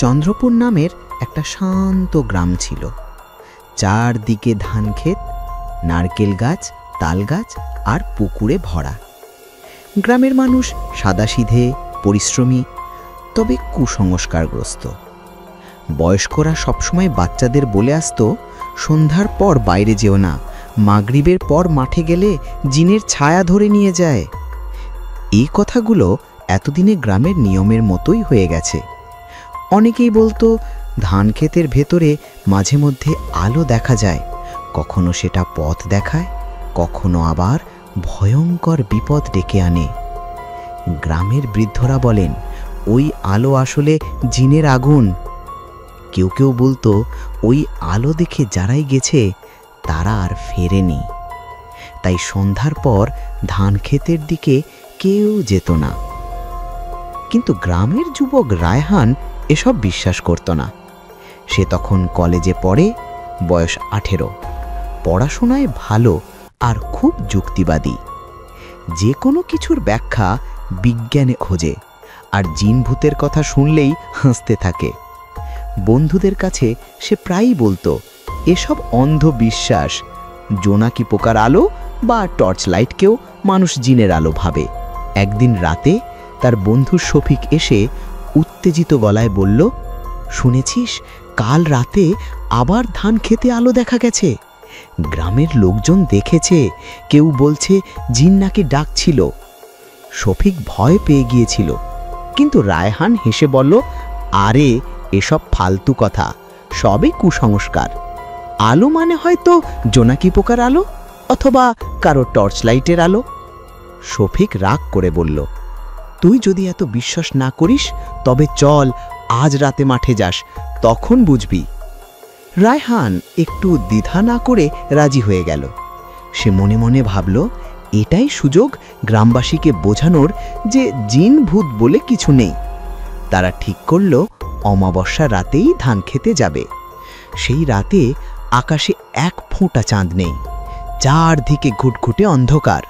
চন্দ্রপুর নামের একটা শান্ত গ্রাম ছিল। চারদিকে ধান ক্ষেত, নারকেল গাছ, তাল গাছ আর পুকুরে ভরা। গ্রামের মানুষ সাদাসিধে, পরিশ্রমী, তবে কুসংস্কারগ্রস্ত। বয়স্করা সবসময় বাচ্চাদের বলে আসতো, সন্ধ্যার পর বাইরে যেও না, মাগরিবের পর মাঠে গেলে জিনের ছায়া ধরে নিয়ে যায়। এই কথাগুলো এতদিনে গ্রামের নিয়মের মতোই হয়ে গেছে। অনেকেই বলতো ধান ক্ষেতের ভেতরে মাঝে মধ্যে আলো দেখা যায়, কখনো সেটা পথ দেখায়, কখনো আবার ভয়ঙ্কর বিপদ ডেকে আনে। গ্রামের বৃদ্ধরা বলেন ওই আলো আসলে জিনের আগুন। কেউ কেউ বলতো ওই আলো দেখে যারাই গেছে তারা আর ফেরেনি। তাই সন্ধ্যার পর ধান ক্ষেতের দিকে কেউ যেত না। কিন্তু গ্রামের যুবক রায়হান এসব বিশ্বাস করত না। সে তখন কলেজে পড়ে, বয়স 18, পড়াশোনায় ভালো আর খুব যুক্তিবাদী। যে কোনো কিছুর ব্যাখ্যা বিজ্ঞানে খোঁজে, আর জিন ভূতের কথা শুনলেই হাসতে থাকে। বন্ধুদের কাছে সে প্রায়ই বলতো এসব অন্ধবিশ্বাস, জোনাকি পোকার আলো বা টর্চ লাইটকেও মানুষ জিনের আলো ভাবে। একদিন রাতে তার বন্ধু শফিক এসে উত্তেজিত গলায় বলল, শুনেছিস কাল রাতে আবার ধান খেতে আলো দেখা গেছে, গ্রামের লোকজন দেখেছে, কেউ বলছে জিন নাকি ডাকছিল। শফিক ভয় পেয়ে গিয়েছিল, কিন্তু রায়হান হেসে বলল, আরে এসব ফালতু কথা, সবই কুসংস্কার। আলো মানে হয়তো জোনাকি পোকার আলো অথবা কারো টর্চ লাইটের আলো। শফিক রাগ করে বলল, তুই যদি এত বিশ্বাস না করিস তবে চল আজ রাতে মাঠে যাস, তখন বুঝবি। রায়হান একটু দ্বিধা না করে রাজি হয়ে গেল। সে মনে মনে ভাবল এটাই সুযোগ গ্রামবাসীকে বোঝানোর যে জিন ভূত বলে কিছু নেই। তারা ঠিক করল অমাবস্যা রাতেই ধান খেতে যাবে। সেই রাতে আকাশে এক ফোঁটা চাঁদ নেই, চারদিকে ঘুটঘুটে অন্ধকার,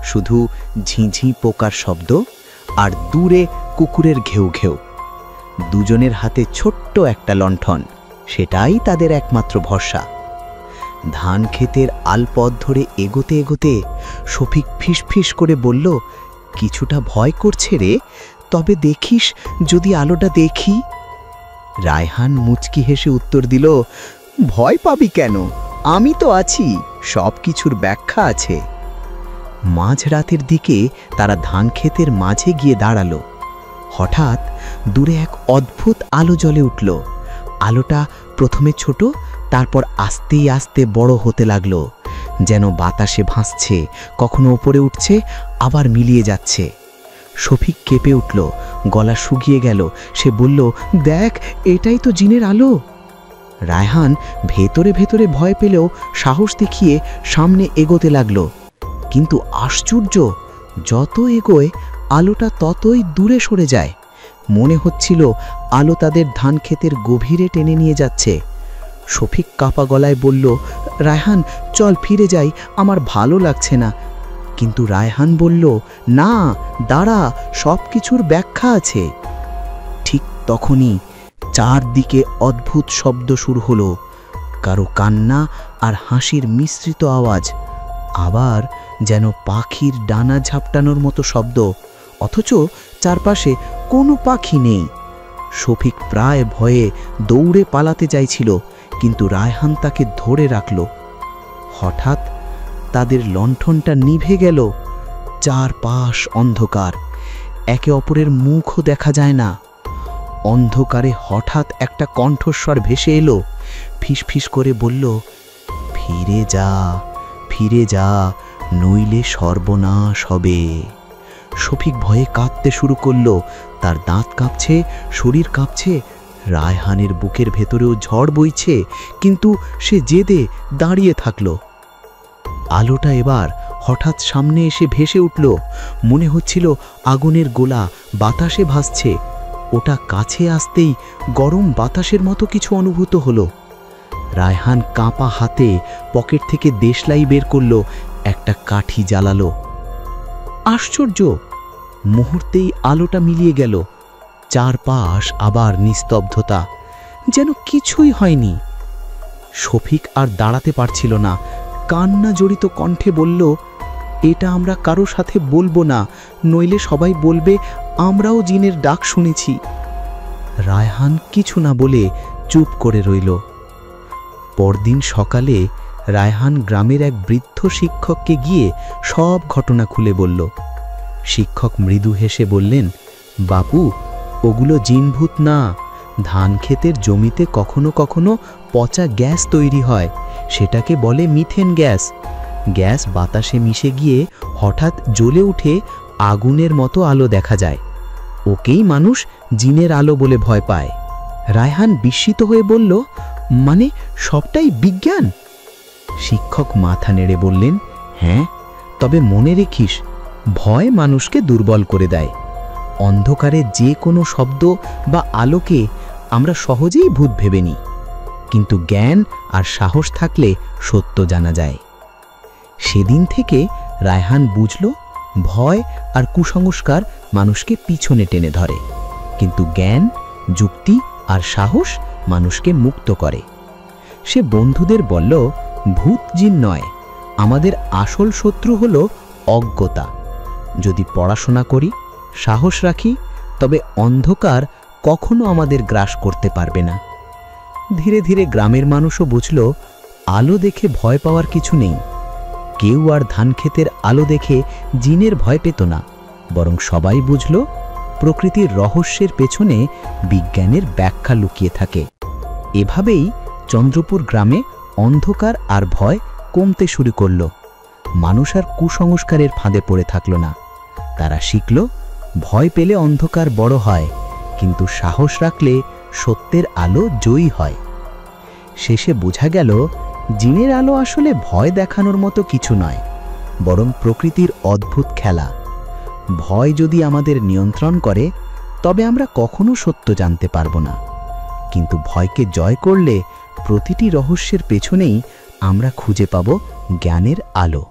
শুধু ঝিঁঝি পোকার শব্দ আর দূরে কুকুরের ঘেউ ঘেউ। দুজনের হাতে ছোট্ট একটা লণ্ঠন, সেটাই তাদের একমাত্র ভরসা। ধান ক্ষেতের আলপথ ধরে এগোতে এগোতে শফিক ফিসফিস করে বলল, কিছুটা ভয় করছে রে, তবে দেখিস যদি আলোটা দেখি। রায়হান মুচকি হেসে উত্তর দিল, ভয় পাবি কেন, আমি তো আছি, সব কিছুর ব্যাখ্যা আছে। মাঝরাতের দিকে তারা ধান ক্ষেতের মাঝে গিয়ে দাঁড়ালো। হঠাৎ দূরে এক অদ্ভুত আলো জ্বলে উঠল। আলোটা প্রথমে ছোট, তারপর আস্তে আস্তে বড় হতে লাগলো, যেন বাতাসে ভাসছে, কখনো উপরে উঠছে আবার মিলিয়ে যাচ্ছে। শফিক কেঁপে উঠল, গলা শুকিয়ে গেল। সে বলল, দেখ এটাই তো জিনের আলো। রায়হান ভেতরে ভেতরে ভয় পেলেও সাহস দেখিয়ে সামনে এগোতে লাগলো। কিন্তু আশ্চর্য, যত এগোয় আলোটা ততই দূরে সরে যায়। মনে হচ্ছিল আলো তাদের ধান ক্ষেতের গভীরে টেনে নিয়ে যাচ্ছে। শফিক কাঁপা গলায় বলল, রায়হান চল ফিরে যাই, আমার ভালো লাগছে না। কিন্তু রায়হান বলল, না দাঁড়া, সব কিছুর ব্যাখ্যা আছে। ঠিক তখনই চারদিকে অদ্ভুত শব্দ শুরু হলো, কারো কান্না আর হাসির মিশ্রিত আওয়াজ, আবার যেন পাখির ডানা ঝাপটানোর মতো শব্দ, অথচ চারপাশে কোনো পাখি নেই। শফিক প্রায় ভয়ে দৌড়ে পালাতে চাইছিল, কিন্তু রায়হান তাকে ধরে রাখল। হঠাৎ তাদের লণ্ঠনটা নিভে গেল। চারপাশ অন্ধকার, একে অপরের মুখও দেখা যায় না। অন্ধকারে হঠাৎ একটা কণ্ঠস্বর ভেসে এলো, ফিসফিস করে বলল, ফিরে যা, ফিরে যা, নইলে সর্বনাশ হবে। শফিক ভয়ে কাঁদতে শুরু করলো, তার দাঁত কাঁপছে, শরীর কাঁপছে। রায়হানের বুকের ভেতরেও ঝড় বইছে, কিন্তু সে জেদে দাঁড়িয়ে থাকল। আলোটা এবার হঠাৎ সামনে এসে ভেসে উঠল। মনে হচ্ছিল আগুনের গোলা বাতাসে ভাসছে। ওটা কাছে আসতেই গরম বাতাসের মতো কিছু অনুভূত হলো। রায়হান কাঁপা হাতে পকেট থেকে দেশলাই বের করল, একটা কাঠি জ্বালালো। আশ্চর্য, মুহূর্তেই আলোটা মিলিয়ে গেল। চারপাশ আবার নিস্তব্ধতা, যেন কিছুই হয়নি। শফিক আর দাঁড়াতে পারছিল না, কান্না জড়িত কণ্ঠে বলল, এটা আমরা কারো সাথে বলবো না, নইলে সবাই বলবে আমরাও জিনের ডাক শুনেছি। রায়হান কিছু না বলে চুপ করে রইল। পরদিন সকালে রায়হান গ্রামের এক বৃদ্ধ শিক্ষককে গিয়ে সব ঘটনা খুলে বলল। শিক্ষক মৃদু হেসে বললেন, বাপু, ওগুলো জিনভূত না, ধান ক্ষেতের জমিতে কখনো কখনো পচা গ্যাস তৈরি হয়, সেটাকে বলে মিথেন গ্যাস। গ্যাস বাতাসে মিশে গিয়ে হঠাৎ জ্বলে উঠে আগুনের মতো আলো দেখা যায়, ওকেই মানুষ জিনের আলো বলে ভয় পায়। রায়হান বিস্মিত হয়ে বলল, মানে সবটাই বিজ্ঞান? শিক্ষক মাথা নেড়ে বললেন, হ্যাঁ, তবে মনে রেখিস, ভয় মানুষকে দুর্বল করে দেয়। অন্ধকারে যে কোনো শব্দ বা আলোকে আমরা সহজেই ভূত ভেবে নিই, কিন্তু জ্ঞান আর সাহস থাকলে সত্য জানা যায়। সেদিন থেকে রায়হান বুঝল, ভয় আর কুসংস্কার মানুষকে পিছনে টেনে ধরে, কিন্তু জ্ঞান, যুক্তি আর সাহস মানুষকে মুক্ত করে। সে বন্ধুদের বলল, ভূত জিন নয়, আমাদের আসল শত্রু হলো অজ্ঞতা। যদি পড়াশোনা করি, সাহস রাখি, তবে অন্ধকার কখনো আমাদের গ্রাস করতে পারবে না। ধীরে ধীরে গ্রামের মানুষও বুঝল, আলো দেখে ভয় পাওয়ার কিছু নেই। কেউ আর ধানক্ষেতের আলো দেখে জিনের ভয় পেত না, বরং সবাই বুঝল, প্রকৃতির রহস্যের পেছনে বিজ্ঞানের ব্যাখ্যা লুকিয়ে থাকে। এভাবেই চন্দ্রপুর গ্রামে অন্ধকার আর ভয় কমতে শুরু করল। মানুষ আর কুসংস্কারের ফাঁদে পড়ে থাকল না। তারা শিখল, ভয় পেলে অন্ধকার বড় হয়, কিন্তু সাহস রাখলে সত্যের আলো জয়ী হয়। শেষে বোঝা গেল, জিনের আলো আসলে ভয় দেখানোর মতো কিছু নয়, বরং প্রকৃতির অদ্ভুত খেলা। ভয় যদি আমাদের নিয়ন্ত্রণ করে, তবে আমরা কখনো সত্য জানতে পারব না, কিন্তু ভয়কে জয় করলে প্রতিটি রহস্যের পেছনেই আমরা খুঁজে পাব জ্ঞানের আলো।